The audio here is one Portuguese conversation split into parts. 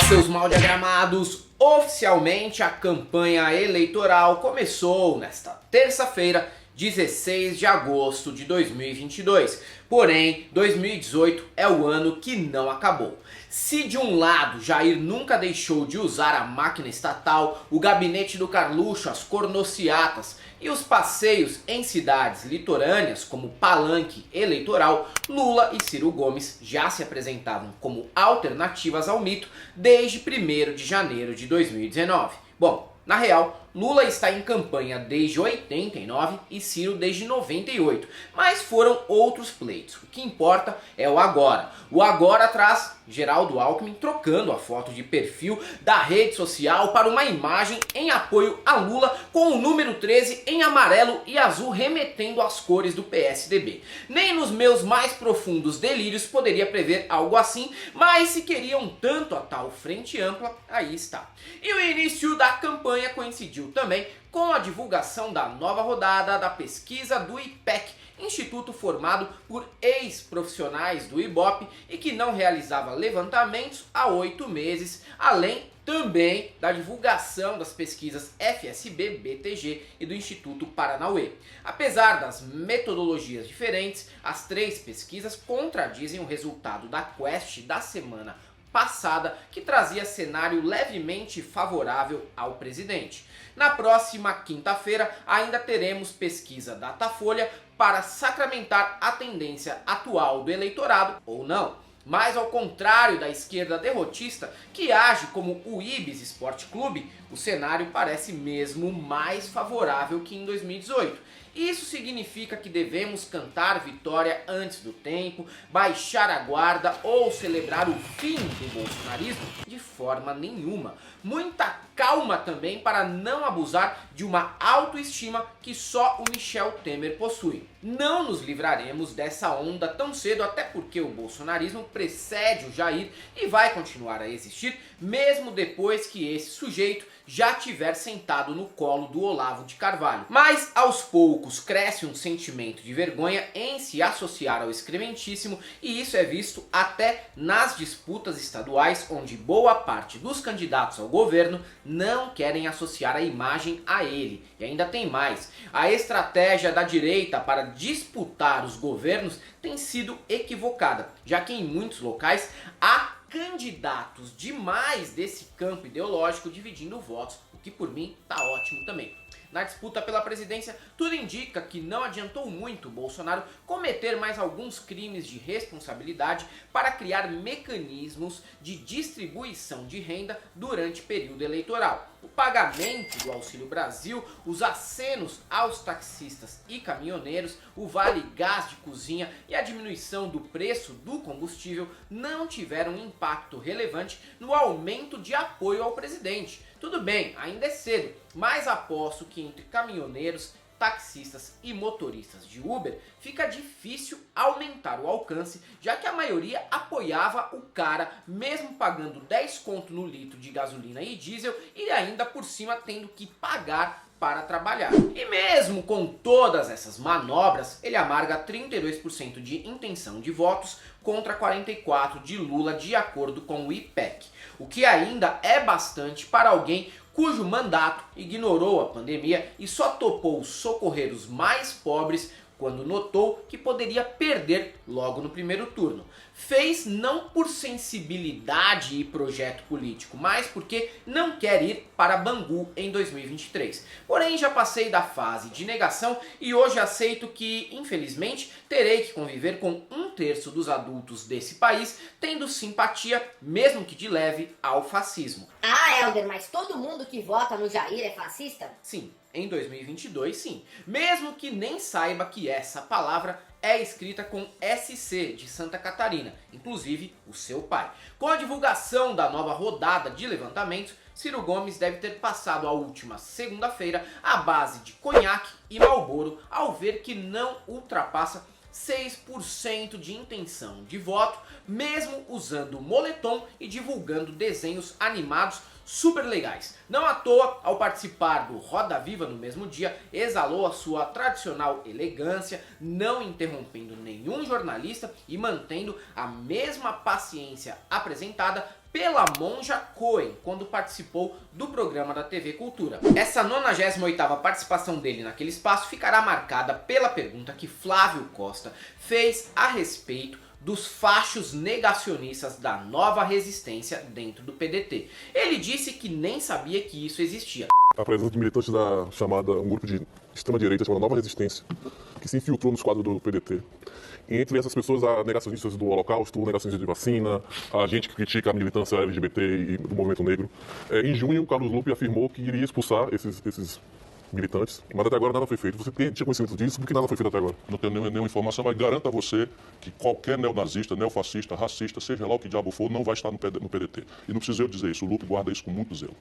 Seus mal diagramados, oficialmente a campanha eleitoral começou nesta terça-feira, 16 de agosto de 2022. Porém, 2018 é o ano que não acabou. Se de um lado Jair nunca deixou de usar a máquina estatal, o gabinete do Carluxo, as cornociatas e os passeios em cidades litorâneas como palanque eleitoral, Lula e Ciro Gomes já se apresentavam como alternativas ao mito desde 1º de janeiro de 2019. Bom, na real, Lula está em campanha desde 89 e Ciro desde 98, mas foram outros pleitos. O que importa é o agora. O agora traz Geraldo Alckmin trocando a foto de perfil da rede social para uma imagem em apoio a Lula com o número 13 em amarelo e azul remetendo às cores do PSDB. Nem nos meus mais profundos delírios poderia prever algo assim, mas se queriam tanto a tal frente ampla, aí está. E o início da campanha coincidiu também com a divulgação da nova rodada da pesquisa do IPEC, instituto formado por ex-profissionais do Ibope e que não realizava levantamentos há 8 meses, além também da divulgação das pesquisas FSB, BTG e do Instituto Paranauê. Apesar das metodologias diferentes, as 3 pesquisas contradizem o resultado da Quest da semana passada, que trazia cenário levemente favorável ao presidente. Na próxima quinta-feira ainda teremos pesquisa Datafolha para sacramentar a tendência atual do eleitorado ou não. Mas ao contrário da esquerda derrotista, que age como o Ibis Esporte Clube, o cenário parece mesmo mais favorável que em 2018. Isso significa que devemos cantar vitória antes do tempo, baixar a guarda ou celebrar o fim do bolsonarismo? De forma nenhuma. Muita calma também para não abusar de uma autoestima que só o Michel Temer possui. Não nos livraremos dessa onda tão cedo, até porque o bolsonarismo precede o Jair e vai continuar a existir mesmo depois que esse sujeito já tiver sentado no colo do Olavo de Carvalho. Mas aos poucos cresce um sentimento de vergonha em se associar ao excrementíssimo, e isso é visto até nas disputas estaduais, onde boa parte dos candidatos ao governo não querem associar a imagem a ele. E ainda tem mais, a estratégia da direita para disputar os governos tem sido equivocada, já que em muitos locais há candidatos demais desse campo ideológico dividindo votos, o que por mim tá ótimo também. Na disputa pela presidência, tudo indica que não adiantou muito Bolsonaro cometer mais alguns crimes de responsabilidade para criar mecanismos de distribuição de renda durante período eleitoral. O pagamento do Auxílio Brasil, os acenos aos taxistas e caminhoneiros, o vale gás de cozinha e a diminuição do preço do combustível não tiveram impacto relevante no aumento de apoio ao presidente. Tudo bem, ainda é cedo, mas aposto que entre caminhoneiros, taxistas e motoristas de Uber fica difícil aumentar o alcance, já que a maioria apoiava o cara mesmo pagando 10 conto no litro de gasolina e diesel e ainda por cima tendo que pagar para trabalhar. E mesmo com todas essas manobras, ele amarga 32% de intenção de votos contra 44% de Lula, de acordo com o IPEC. O que ainda é bastante para alguém cujo mandato ignorou a pandemia e só topou socorrer os mais pobres quando notou que poderia perder logo no primeiro turno. Fez não por sensibilidade e projeto político, mas porque não quer ir para Bangu em 2023. Porém, já passei da fase de negação e hoje aceito que, infelizmente, terei que conviver com 1/3 dos adultos desse país tendo simpatia, mesmo que de leve, ao fascismo. Ah, Helder, mas todo mundo que vota no Jair é fascista? Sim, em 2022 sim. Mesmo que nem saiba que essa palavra é escrita com SC de Santa Catarina, inclusive o seu pai. Com a divulgação da nova rodada de levantamentos, Ciro Gomes deve ter passado a última segunda-feira à base de conhaque e Marlboro ao ver que não ultrapassa 6% de intenção de voto, mesmo usando moletom e divulgando desenhos animados super legais. Não à toa, ao participar do Roda Viva no mesmo dia, exalou a sua tradicional elegância, não interrompendo nenhum jornalista e mantendo a mesma paciência apresentada pela Monja Cohen, quando participou do programa da TV Cultura. Essa 98ª participação dele naquele espaço ficará marcada pela pergunta que Flávio Costa fez a respeito dos fachos negacionistas da nova resistência dentro do PDT. Ele disse que nem sabia que isso existia. A presença de militantes um grupo de extrema-direita chamada Nova Resistência, que se infiltrou nos quadros do PDT. E entre essas pessoas, há negacionistas do Holocausto, negacionistas de vacina, a gente que critica a militância LGBT e do movimento negro. Em junho, o Carlos Lupe afirmou que iria expulsar esses militantes, mas até agora nada foi feito. Você tinha conhecimento disso? Por que nada foi feito até agora? Não tenho nenhuma informação, mas garanto a você que qualquer neonazista, neofascista, racista, seja lá o que diabo for, não vai estar no PDT. E não preciso eu dizer isso, o Lupe guarda isso com muito zelo.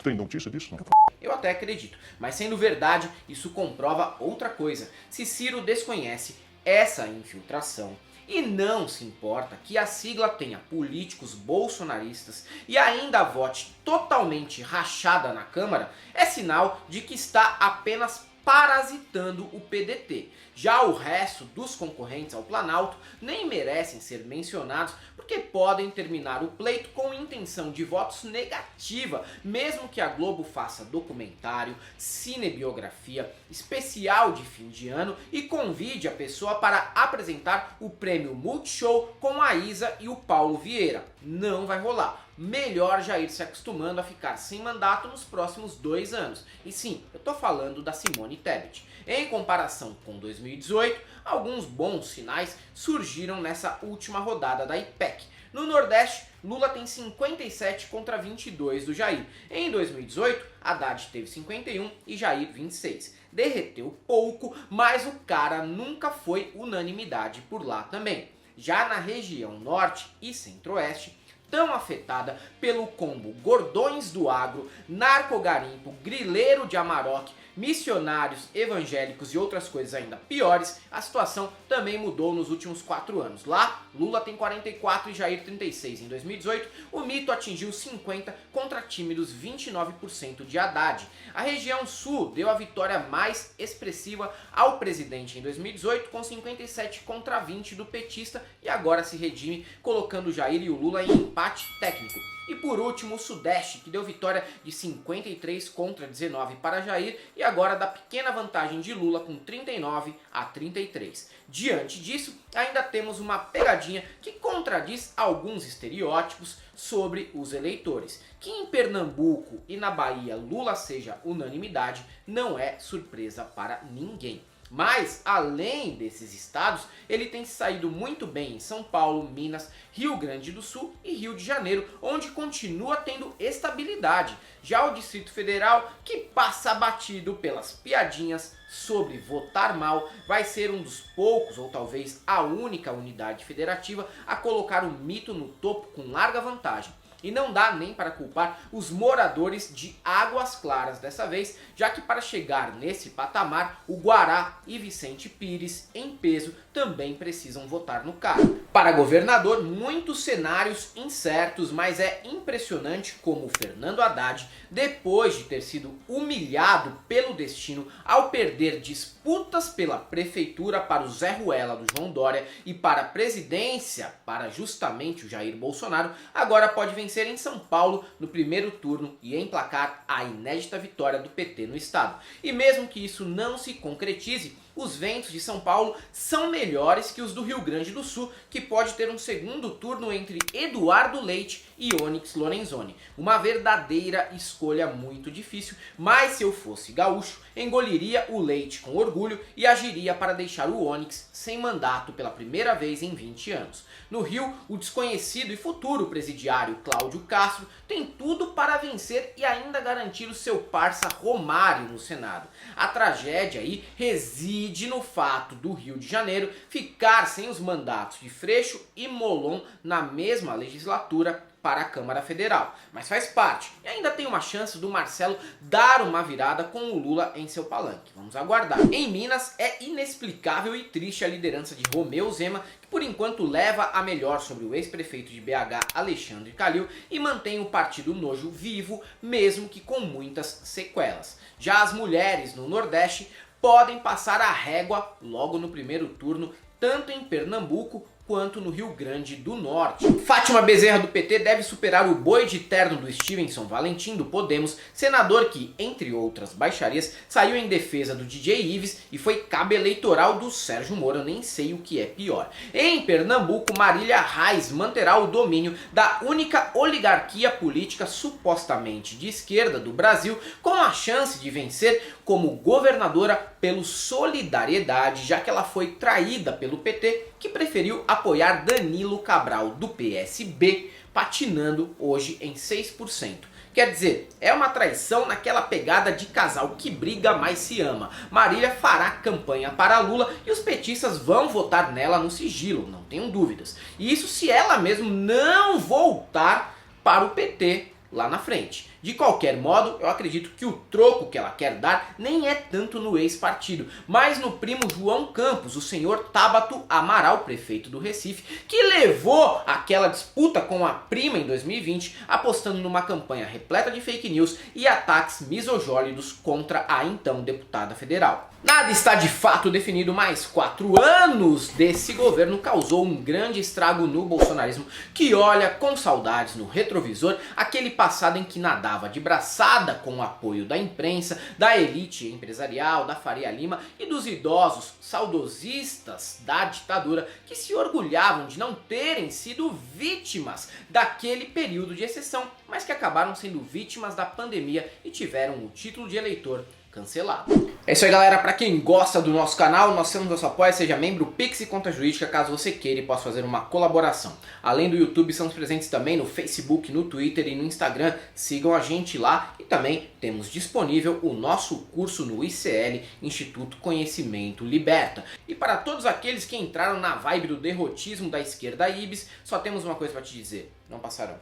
Tem notícia disso? Não? Eu até acredito, mas sendo verdade, isso comprova outra coisa. Se Ciro desconhece essa infiltração e não se importa que a sigla tenha políticos bolsonaristas e ainda vote totalmente rachada na Câmara, é sinal de que está apenas parasitando o PDT. Já o resto dos concorrentes ao Planalto nem merecem ser mencionados porque podem terminar o pleito com intenção de votos negativa, mesmo que a Globo faça documentário, cinebiografia, especial de fim de ano e convide a pessoa para apresentar o prêmio Multishow com a Isa e o Paulo Vieira. Não vai rolar. Melhor já ir se acostumando a ficar sem mandato nos próximos 2 anos. E sim, eu tô falando da Simone Tebet. Em comparação com 2018, alguns bons sinais surgiram nessa última rodada da IPEC. No Nordeste, Lula tem 57 contra 22 do Jair. Em 2018, Haddad teve 51 e Jair 26. Derreteu pouco, mas o cara nunca foi unanimidade por lá também. Já na região Norte e Centro-Oeste, tão afetada pelo combo Gordões do Agro, Narcogarimpo, Grileiro de Amarok, missionários evangélicos e outras coisas ainda piores, a situação também mudou nos últimos 4 anos. Lá, Lula tem 44 e Jair 36. Em 2018, o mito atingiu 50 contra tímidos 29% de Haddad. A região sul deu a vitória mais expressiva ao presidente em 2018, com 57 contra 20 do petista, e agora se redime colocando o Jair e o Lula em empate técnico. E por último, o Sudeste, que deu vitória de 53 contra 19 para Jair e agora dá pequena vantagem de Lula com 39 a 33. Diante disso, ainda temos uma pegadinha que contradiz alguns estereótipos sobre os eleitores. Que em Pernambuco e na Bahia Lula seja unanimidade não é surpresa para ninguém. Mas, além desses estados, ele tem saído muito bem em São Paulo, Minas, Rio Grande do Sul e Rio de Janeiro, onde continua tendo estabilidade. Já o Distrito Federal, que passa batido pelas piadinhas sobre votar mal, vai ser um dos poucos, ou talvez a única unidade federativa a colocar o mito no topo com larga vantagem. E não dá nem para culpar os moradores de Águas Claras dessa vez, já que para chegar nesse patamar, o Guará e Vicente Pires, em peso, também precisam votar no cara. Para governador, muitos cenários incertos, mas é impressionante como o Fernando Haddad, depois de ter sido humilhado pelo destino ao perder disputas pela prefeitura para o Zé Ruela do João Dória e para a presidência para justamente o Jair Bolsonaro, agora pode vencer em São Paulo no primeiro turno e emplacar a inédita vitória do PT no estado. E mesmo que isso não se concretize, os ventos de São Paulo são melhores que os do Rio Grande do Sul, que pode ter um segundo turno entre Eduardo Leite e Onyx Lorenzoni. Uma verdadeira escolha muito difícil, mas se eu fosse gaúcho, engoliria o Leite com orgulho e agiria para deixar o Onyx sem mandato pela primeira vez em 20 anos. No Rio, o desconhecido e futuro presidiário Cláudio Castro tem tudo para vencer e ainda garantir o seu parça Romário no Senado. A tragédia aí reside incide no fato do Rio de Janeiro ficar sem os mandatos de Freixo e Molon na mesma legislatura para a Câmara Federal, mas faz parte e ainda tem uma chance do Marcelo dar uma virada com o Lula em seu palanque. Vamos aguardar. Em Minas é inexplicável e triste a liderança de Romeu Zema, que por enquanto leva a melhor sobre o ex-prefeito de BH Alexandre Calil e mantém o partido Nojo vivo, mesmo que com muitas sequelas. Já as mulheres no Nordeste podem passar a régua logo no primeiro turno, tanto em Pernambuco quanto no Rio Grande do Norte. Fátima Bezerra do PT deve superar o boi de terno do Stevenson Valentim do Podemos, senador que, entre outras baixarias, saiu em defesa do DJ Ives e foi cabo eleitoral do Sérgio Moro, eu nem sei o que é pior. Em Pernambuco, Marília Reis manterá o domínio da única oligarquia política supostamente de esquerda do Brasil, com a chance de vencer como governadora pelo Solidariedade, já que ela foi traída pelo PT, que preferiu apoiar Danilo Cabral do PSB, patinando hoje em 6%. Quer dizer, é uma traição naquela pegada de casal que briga mas se ama. Marília fará campanha para Lula e os petistas vão votar nela no sigilo, não tenham dúvidas. E isso se ela mesmo não voltar para o PT lá na frente. De qualquer modo, eu acredito que o troco que ela quer dar nem é tanto no ex-partido, mas no primo João Campos, o senhor Tábato Amaral, prefeito do Recife, que levou aquela disputa com a prima em 2020, apostando numa campanha repleta de fake news e ataques misogínicos contra a então deputada federal. Nada está de fato definido, mas 4 anos desse governo causou um grande estrago no bolsonarismo, que olha com saudades no retrovisor aquele passado em que nadava de braçada com o apoio da imprensa, da elite empresarial, da Faria Lima e dos idosos saudosistas da ditadura, que se orgulhavam de não terem sido vítimas daquele período de exceção, mas que acabaram sendo vítimas da pandemia e tiveram o título de eleitor cancelado. É isso aí, galera. Para quem gosta do nosso canal, nós temos nosso apoio, seja membro Pix e Conta Jurídica, caso você queira e possa fazer uma colaboração. Além do YouTube, estamos presentes também no Facebook, no Twitter e no Instagram. Sigam a gente lá e também temos disponível o nosso curso no ICL, Instituto Conhecimento Liberta. E para todos aqueles que entraram na vibe do derrotismo da esquerda IBIS, só temos uma coisa para te dizer: não passarão.